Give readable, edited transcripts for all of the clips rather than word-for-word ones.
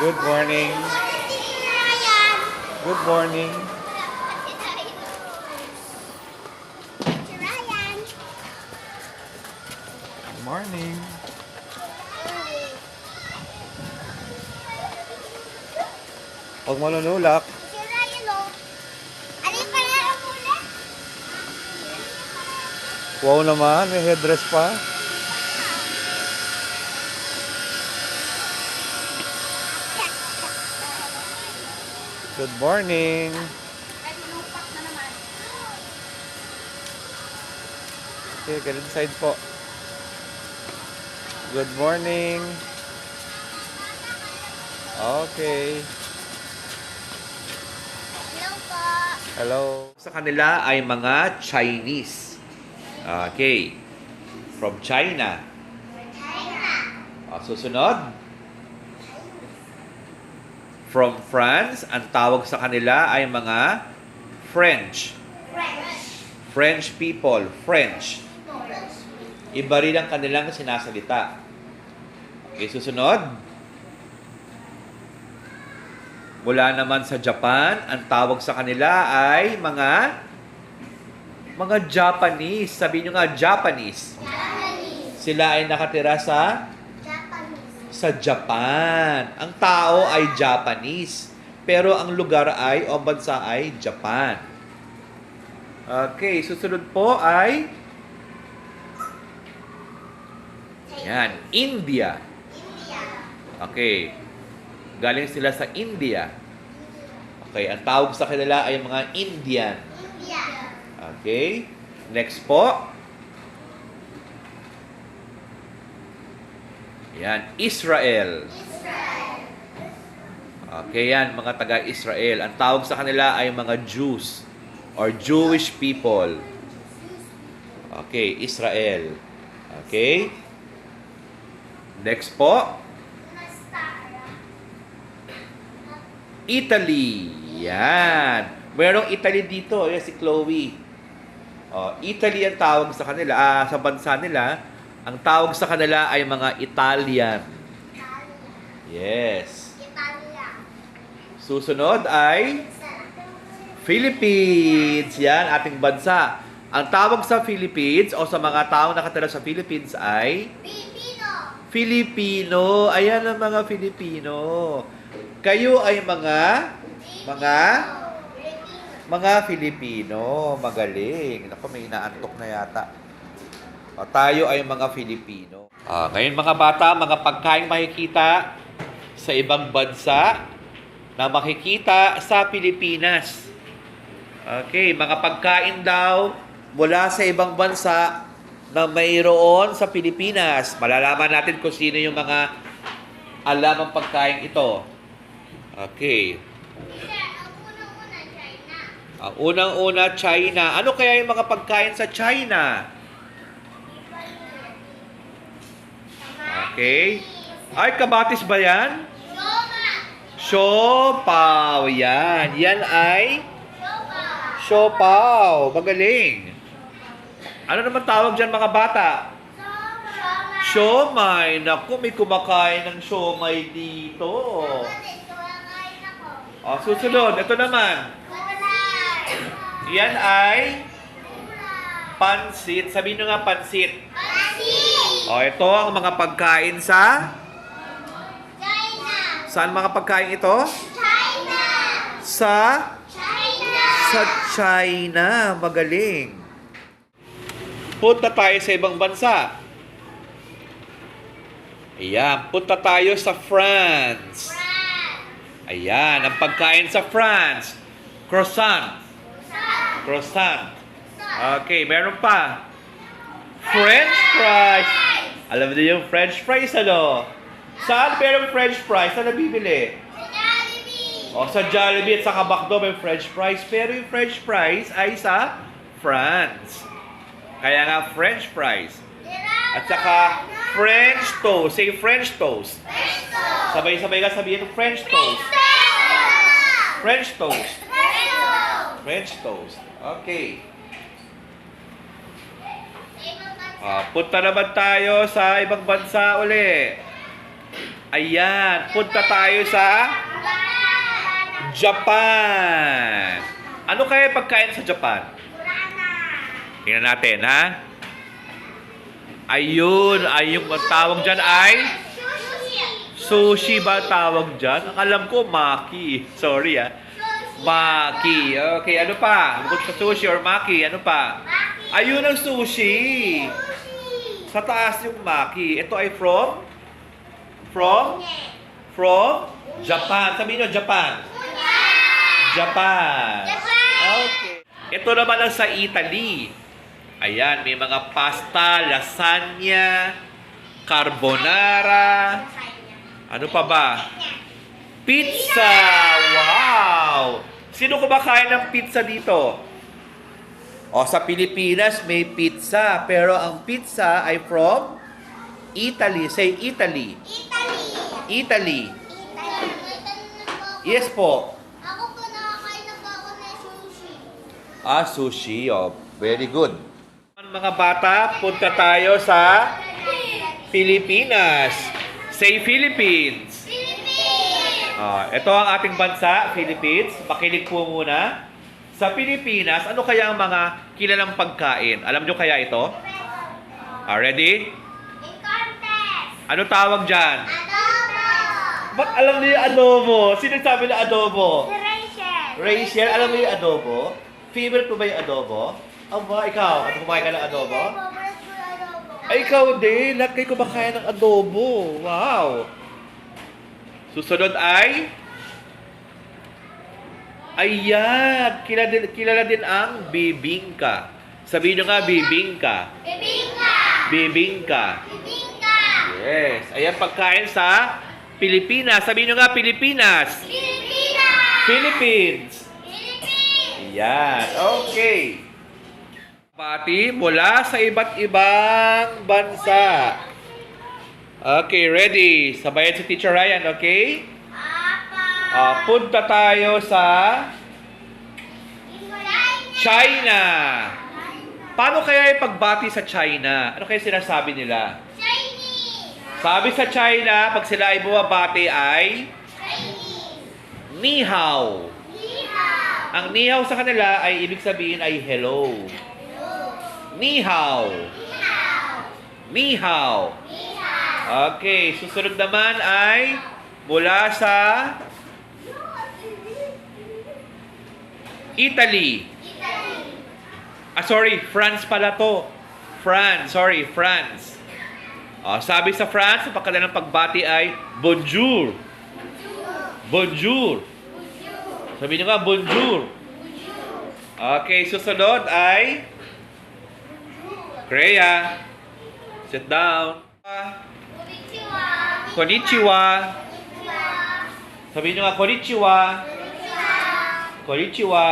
Good morning. Good morning. Good morning. Huwag malunulak. Wow naman, may headdress pa. Good morning. Okay, ganun side po. Good morning. Okay. Hello po. Hello. Sa kanila ay mga Chinese. Okay. From China. Susunod. From France, ang tawag sa kanila ay mga French. French people. French. Iba rin ang kanilang sinasalita. Okay, susunod. Mula naman sa Japan, ang tawag sa kanila ay mga Japanese. Sabihin nyo nga, Japanese. Sila ay nakatira sa Japan. Ang tao ay Japanese. Pero ang lugar ay, o bansa ay Japan. Okay, susunod po ay yan, India. Okay. Galing sila sa India. Okay, ang tawag sa kanila ay mga Indian. Okay. Next po. Yan, Israel. Okay, yan, mga taga-Israel. Ang tawag sa kanila ay mga Jews or Jewish people. Okay, Israel. Okay. Next po. Italy. Yan. Merong Italy dito. Yan si Chloe. Italy ang tawag sa kanila. Sa bansa nila, ang tawag sa kanila ay mga Italian. Yes. Susunod ay Philippines. Yan, ating bansa. Ang tawag sa Philippines o sa mga taong nakatira sa Philippines ay Filipino. Ayan ang mga Filipino. Kayo ay mga Filipino. Magaling. Naku, may inaantok na yata. Tayo ay mga Filipino. Ngayon mga bata, mga pagkain makikita sa ibang bansa na makikita sa Pilipinas. Okay, mga pagkain daw mula sa ibang bansa na mayroon sa Pilipinas. Malalaman natin kung sino yung mga alam ang pagkain ito. Okay. Ang unang-una, China. Ano kaya yung mga pagkain sa China? Okay. Ay, kamatis ba yan? Siopaw. Yan. Yan ay siopaw. Magaling. Ano naman tawag dyan mga bata? Siomay. Naku, may kumakain ng siomay dito. Susunod. Ito naman. Yan ay pansit. Sabihin nyo nga pansit. Ito ang mga pagkain sa China. Saan mga pagkain ito? China. Sa China. China. Magaling. Punta tayo sa ibang bansa. Ayan, punta tayo sa France. Ayan, ang pagkain sa France. Croissant. Okay, meron pa. French fries. Alam niyo yung French fries, ano? Saan merong French fries? Saan nabibili? Sa Jollibee at sa Kabakdo may French fries. Pero yung French fries ay sa France. Kaya nga French fries. At saka French toast. Say French toast. Sabay-sabay ka sabihin ng French toast. French toast. French toast. Okay. Punta naman tayo sa ibang bansa uli. Ayan, punta tayo sa Japan. Ano kaya pagkain sa Japan? Tingnan natin, ha? Ayun, yung tawag dyan ay sushi ba tawag dyan? Ang alam ko, maki. Sorry, ha? Maki. Okay, ano pa? Bukod sa sushi or maki, ano pa? Ayun ang sushi. Sa taas yung maki. Ito ay from Japan. Sabihin nyo, Japan. Japan. Okay. Ito naman ang sa Italy. Ayan, may mga pasta, lasagna, carbonara. Ano pa ba? Pizza! Wow! Sino kumakain ng pizza dito? O, sa Pilipinas may pizza. Pero ang pizza ay from Italy. Say Italy. Italy. Yes po. Ako po nakakain na po ako ng sushi. Sushi. Oh, very good. Mga bata, punta tayo sa Pilipinas. Say Philippines. Ito ang ating bansa, Philippines. Pakinig po muna. Sa Pilipinas, ano kaya ang mga kilalang pagkain? Alam nyo kaya ito? Ready? Ano tawag dyan? Adobo. Ba't alam niyo yung adobo? Sino sabi na adobo? Si Rachel. Rachel, alam mo yung adobo? Favorite mo ba yung adobo? Aba, ikaw, ano kumain ka ng adobo? Favorite ko adobo. Ay, ikaw din. Lahat kayo kumakain ng adobo. Wow. Susunod ay... Ayan. Kilala din ang bibingka. Sabihin nyo nga, bibingka. Bibingka. Bibingka. Bibingka. Yes. Ayan, pagkain sa Pilipinas. Sabihin nyo nga, Pilipinas. Pilipinas. Philippines. Philippines. Ayan. Okay. Pati mula sa iba't ibang bansa. Okay, ready? Sabayan si Teacher Ryan, okay? Punta tayo sa China. Paano kaya yung pagbati sa China? Ano kaya sinasabi nila? Chinese. Sabi sa China, pag sila ay bumabati ay Chinese. ni hao. Ni hao. Ang ni hao sa kanila ay ibig sabihin ay hello. Ni hao. Ni hao. Okay, susunod naman ay mula sa Italy. Sorry, France pala to. France, sorry, France. Sabi sa France, ang pagkadalang pagbati ay bonjour. Bonjour. Sabi nyo nga, bonjour. Okay, susunod ay Korea. Sit down. Konnichiwa. Sabi nyo nga, konnichiwa. Konnichiwa.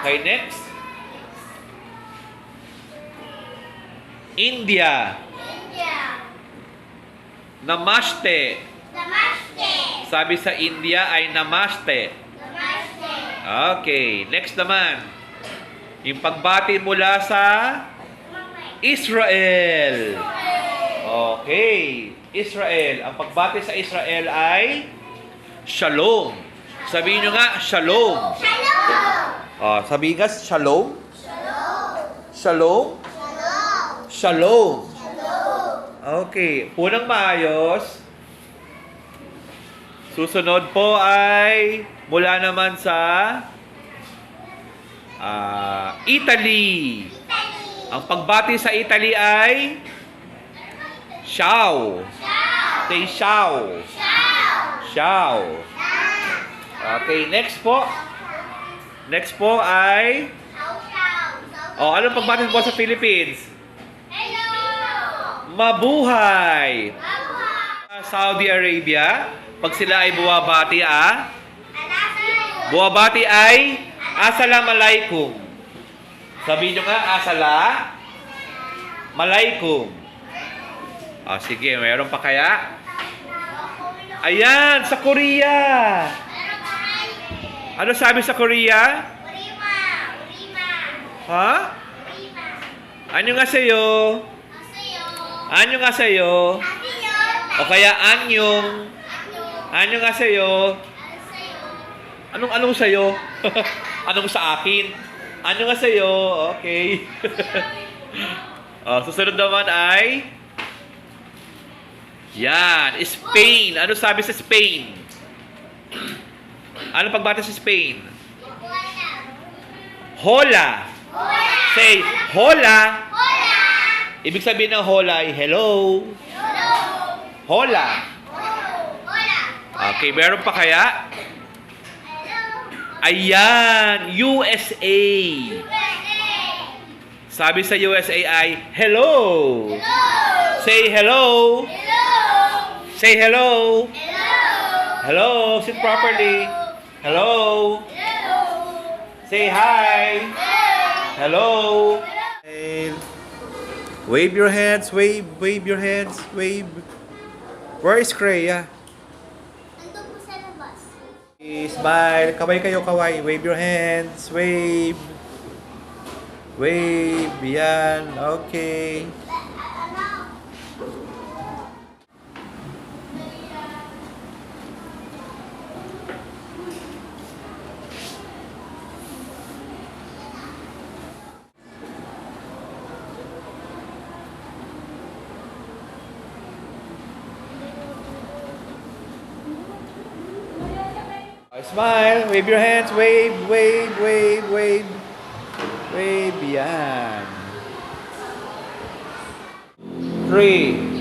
Okay, next. India. Namaste. Sabi sa India ay namaste. Okay, next naman. Yung pagbati mula sa Israel. Okay, Israel. Ang pagbati sa Israel ay Shalom. Sabihin nyo nga, Shalom. Sabihin nga, Shalom. Shalom. Shalom. Okay, punang maayos. Susunod po ay mula naman sa Italy. Ang pagbati sa Italy ay Ciao. Say ciao. Ciao. Okay, next po. Next po ay anong pagbati po sa Philippines? Mabuhay. Saudi Arabia, pag sila ay buwabati buwabati ay Assalamualaikum. Sabihin nyo nga, Assalamualaikum. Sige, mayroon pa kaya? Ayan, sa Korea. Ano sabi sa Korea? Ha? Ano nga sa'yo? Ano nga sa'yo? O kaya anyong. Anyong nga sa'yo. Anong sa'yo? Anong sa akin? Ano nga sa'yo? Okay. Susunod naman ay... Yan. Spain. Ano sabi sa Spain? Ano pagbati sa Spain? Hola. Say, hola. Ibig sabihin ng hola ay hello. Hola. Okay, meron pa kaya? Ayan, USA. Sabi sa USA ay hello. Say hello. Say hello. Hello. Sit properly. Hello. Say hi. Hello. Wave your hands. Wave your hands. Wave. Where is Kreya? Nandun po sa labas. Smile. Kaway kayo, kaway. Wave your hands. Wave. Wave. Yan. Okay. Smile. Wave your hands. Wave, wave, wave, wave. Wave. Yan. 3,